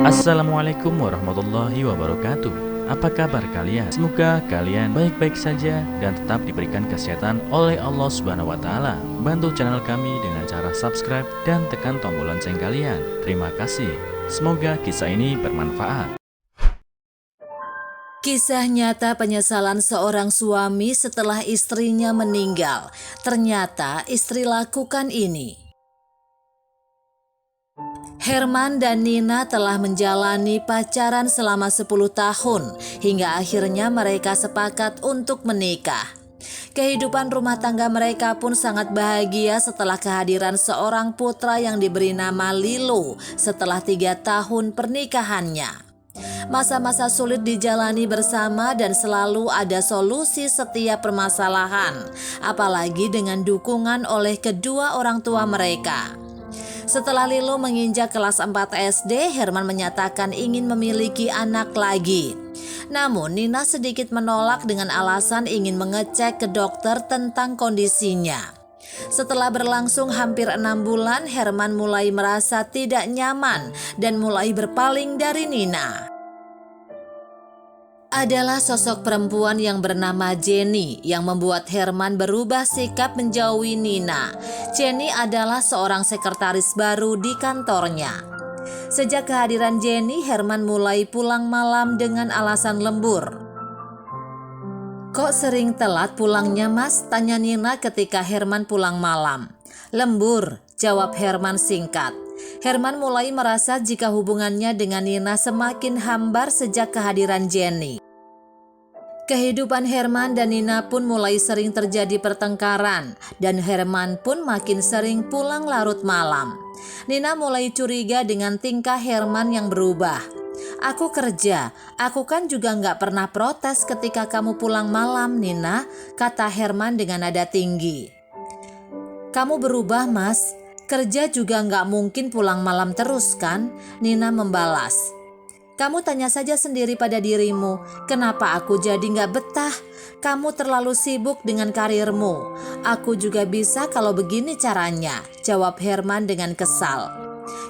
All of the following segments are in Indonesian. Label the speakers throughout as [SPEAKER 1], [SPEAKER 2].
[SPEAKER 1] Assalamualaikum warahmatullahi wabarakatuh. Apa kabar kalian? Semoga kalian baik-baik saja dan tetap diberikan kesehatan oleh Allah Subhanahu wa taala. Bantu channel kami dengan cara subscribe dan tekan tombol lonceng kalian. Terima kasih. Semoga kisah ini bermanfaat.
[SPEAKER 2] Kisah nyata penyesalan seorang suami setelah istrinya meninggal. Ternyata istri lakukan ini. Herman dan Nina telah menjalani pacaran selama 10 tahun hingga akhirnya mereka sepakat untuk menikah. Kehidupan rumah tangga mereka pun sangat bahagia setelah kehadiran seorang putra yang diberi nama Lilo setelah 3 tahun pernikahannya. Masa-masa sulit dijalani bersama dan selalu ada solusi setiap permasalahan, apalagi dengan dukungan oleh kedua orang tua mereka. Setelah Lilo menginjak kelas 4 SD, Herman menyatakan ingin memiliki anak lagi. Namun Nina sedikit menolak dengan alasan ingin mengecek ke dokter tentang kondisinya. Setelah berlangsung hampir 6 bulan, Herman mulai merasa tidak nyaman dan mulai berpaling dari Nina. Adalah sosok perempuan yang bernama Jenny yang membuat Herman berubah sikap menjauhi Nina. Jenny adalah seorang sekretaris baru di kantornya. Sejak kehadiran Jenny, Herman mulai pulang malam dengan alasan lembur. "Kok sering telat pulangnya, Mas?" tanya Nina ketika Herman pulang malam. "Lembur," jawab Herman singkat. Herman mulai merasa jika hubungannya dengan Nina semakin hambar sejak kehadiran Jenny. Kehidupan Herman dan Nina pun mulai sering terjadi pertengkaran dan Herman pun makin sering pulang larut malam. Nina mulai curiga dengan tingkah Herman yang berubah. "Aku kerja, aku kan juga nggak pernah protes ketika kamu pulang malam, Nina," kata Herman dengan nada tinggi. "Kamu berubah, Mas. Kerja juga nggak mungkin pulang malam terus kan?" Nina membalas. "Kamu tanya saja sendiri pada dirimu, kenapa aku jadi nggak betah? Kamu terlalu sibuk dengan karirmu. Aku juga bisa kalau begini caranya," jawab Herman dengan kesal.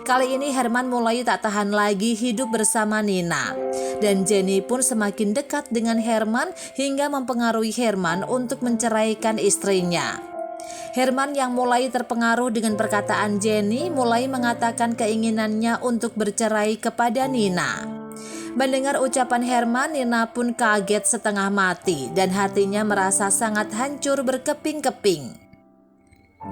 [SPEAKER 2] Kali ini Herman mulai tak tahan lagi hidup bersama Nina. Dan Jenny pun semakin dekat dengan Herman hingga mempengaruhi Herman untuk menceraikan istrinya. Herman yang mulai terpengaruh dengan perkataan Jenny mulai mengatakan keinginannya untuk bercerai kepada Nina. Mendengar ucapan Herman, Nina pun kaget setengah mati dan hatinya merasa sangat hancur berkeping-keping.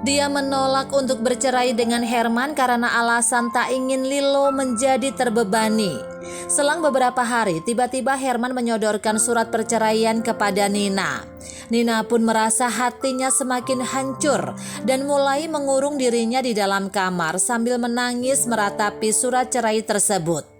[SPEAKER 2] Dia menolak untuk bercerai dengan Herman karena alasan tak ingin Lilo menjadi terbebani. Selang beberapa hari, tiba-tiba Herman menyodorkan surat perceraian kepada Nina. Nina pun merasa hatinya semakin hancur dan mulai mengurung dirinya di dalam kamar sambil menangis meratapi surat cerai tersebut.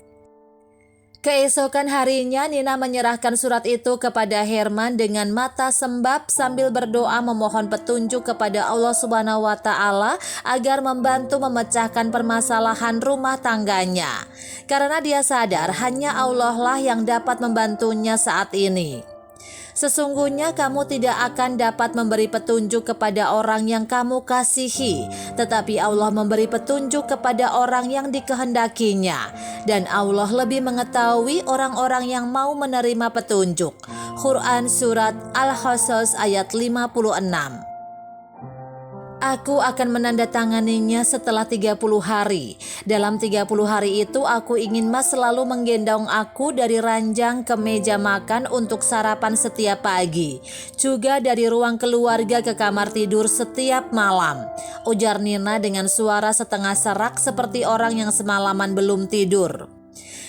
[SPEAKER 2] Keesokan harinya Nina menyerahkan surat itu kepada Herman dengan mata sembab sambil berdoa memohon petunjuk kepada Allah Subhanahu wa taala agar membantu memecahkan permasalahan rumah tangganya. Karena dia sadar hanya Allah lah yang dapat membantunya saat ini. "Sesungguhnya kamu tidak akan dapat memberi petunjuk kepada orang yang kamu kasihi, tetapi Allah memberi petunjuk kepada orang yang dikehendakinya, dan Allah lebih mengetahui orang-orang yang mau menerima petunjuk." Quran Surat Al-Qasas ayat 56. "Aku akan menandatanganinya setelah 30 hari. Dalam 30 hari itu aku ingin Mas selalu menggendong aku dari ranjang ke meja makan untuk sarapan setiap pagi. Juga dari ruang keluarga ke kamar tidur setiap malam," ujar Nina dengan suara setengah serak seperti orang yang semalaman belum tidur.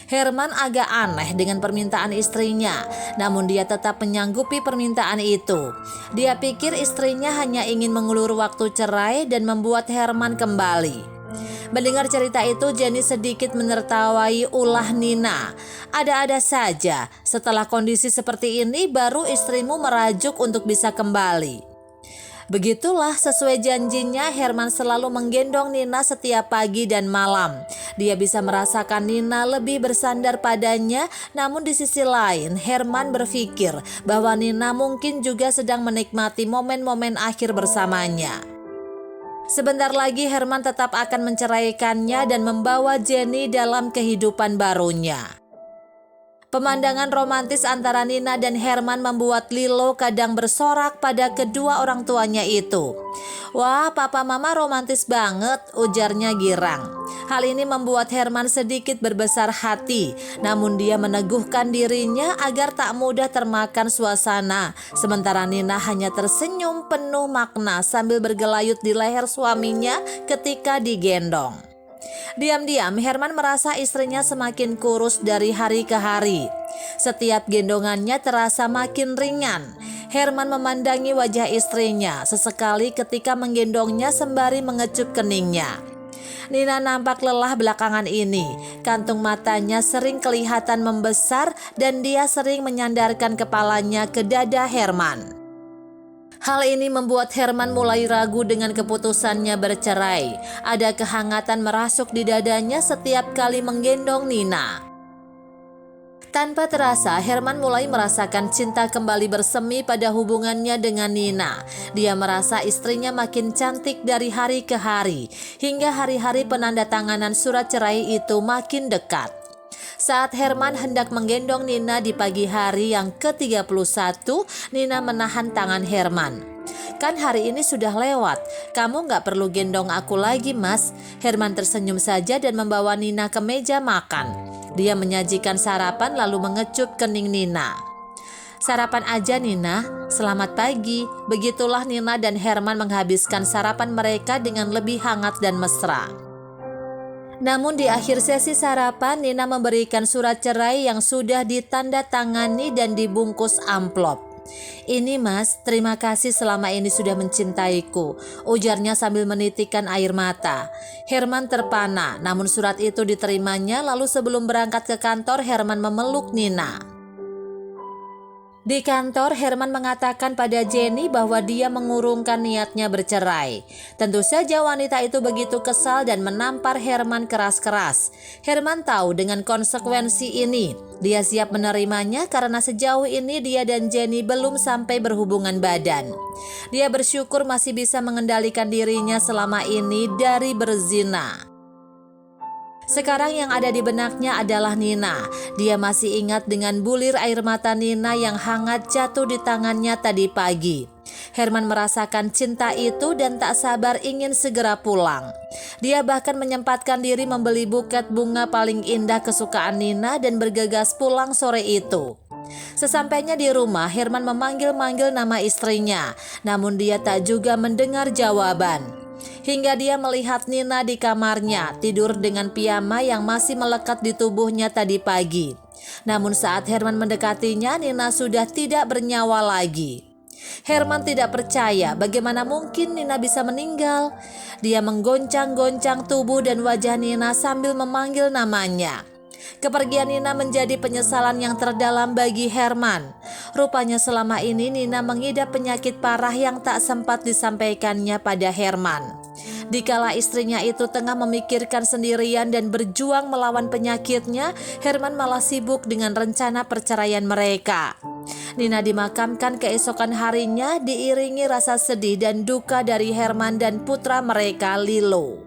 [SPEAKER 2] Herman agak aneh dengan permintaan istrinya, namun dia tetap menyanggupi permintaan itu. Dia pikir istrinya hanya ingin mengulur waktu cerai dan membuat Herman kembali. Mendengar cerita itu, Jenny sedikit menertawai ulah Nina. "Ada-ada saja, setelah kondisi seperti ini baru istrimu merajuk untuk bisa kembali." Begitulah, sesuai janjinya Herman selalu menggendong Nina setiap pagi dan malam. Dia bisa merasakan Nina lebih bersandar padanya, namun di sisi lain Herman berpikir bahwa Nina mungkin juga sedang menikmati momen-momen akhir bersamanya. Sebentar lagi Herman tetap akan menceraikannya dan membawa Jenny dalam kehidupan barunya. Pemandangan romantis antara Nina dan Herman membuat Lilo kadang bersorak pada kedua orang tuanya itu. "Wah, papa mama romantis banget," ujarnya girang. Hal ini membuat Herman sedikit berbesar hati, namun dia meneguhkan dirinya agar tak mudah termakan suasana. Sementara Nina hanya tersenyum penuh makna sambil bergelayut di leher suaminya ketika digendong. Diam-diam Herman merasa istrinya semakin kurus dari hari ke hari. Setiap gendongannya terasa makin ringan. Herman memandangi wajah istrinya sesekali ketika menggendongnya sembari mengecup keningnya. Nina nampak lelah belakangan ini. Kantung matanya sering kelihatan membesar dan dia sering menyandarkan kepalanya ke dada Herman. Hal ini membuat Herman mulai ragu dengan keputusannya bercerai. Ada kehangatan merasuk di dadanya setiap kali menggendong Nina. Tanpa terasa, Herman mulai merasakan cinta kembali bersemi pada hubungannya dengan Nina. Dia merasa istrinya makin cantik dari hari ke hari, hingga hari-hari penandatanganan surat cerai itu makin dekat. Saat Herman hendak menggendong Nina di pagi hari yang ke-31, Nina menahan tangan Herman. "Kan hari ini sudah lewat, kamu gak perlu gendong aku lagi, Mas." Herman tersenyum saja dan membawa Nina ke meja makan. Dia menyajikan sarapan lalu mengecup kening Nina. "Sarapan aja, Nina. Selamat pagi." Begitulah Nina dan Herman menghabiskan sarapan mereka dengan lebih hangat dan mesra. Namun di akhir sesi sarapan, Nina memberikan surat cerai yang sudah ditandatangani dan dibungkus amplop. "Ini Mas, terima kasih selama ini sudah mencintaiku," ujarnya sambil menitikkan air mata. Herman terpana, namun surat itu diterimanya. Lalu sebelum berangkat ke kantor, Herman memeluk Nina. Di kantor, Herman mengatakan pada Jenny bahwa dia mengurungkan niatnya bercerai. Tentu saja wanita itu begitu kesal dan menampar Herman keras-keras. Herman tahu dengan konsekuensi ini. Dia siap menerimanya karena sejauh ini dia dan Jenny belum sampai berhubungan badan. Dia bersyukur masih bisa mengendalikan dirinya selama ini dari berzina. Sekarang yang ada di benaknya adalah Nina. Dia masih ingat dengan bulir air mata Nina yang hangat jatuh di tangannya tadi pagi. Herman merasakan cinta itu dan tak sabar ingin segera pulang. Dia bahkan menyempatkan diri membeli buket bunga paling indah kesukaan Nina dan bergegas pulang sore itu. Sesampainya di rumah, Herman memanggil-manggil nama istrinya, namun dia tak juga mendengar jawaban. Hingga dia melihat Nina di kamarnya, tidur dengan piyama yang masih melekat di tubuhnya tadi pagi. Namun saat Herman mendekatinya, Nina sudah tidak bernyawa lagi. Herman tidak percaya bagaimana mungkin Nina bisa meninggal. Dia menggoncang-goncang tubuh dan wajah Nina sambil memanggil namanya. Kepergian Nina menjadi penyesalan yang terdalam bagi Herman. Rupanya selama ini Nina mengidap penyakit parah yang tak sempat disampaikannya pada Herman. Dikala istrinya itu tengah memikirkan sendirian dan berjuang melawan penyakitnya, Herman malah sibuk dengan rencana perceraian mereka. Nina dimakamkan keesokan harinya diiringi rasa sedih dan duka dari Herman dan putra mereka Lilo.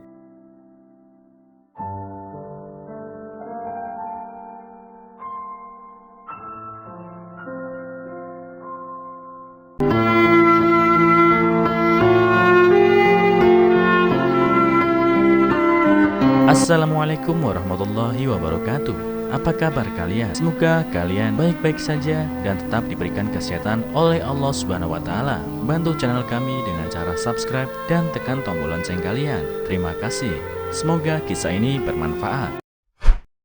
[SPEAKER 1] Assalamualaikum warahmatullahi wabarakatuh. Apa kabar kalian? Semoga kalian baik-baik saja dan tetap diberikan kesehatan oleh Allah Subhanahu wa taala. Bantu channel kami dengan cara subscribe dan tekan tombol lonceng kalian. Terima kasih. Semoga kisah ini bermanfaat.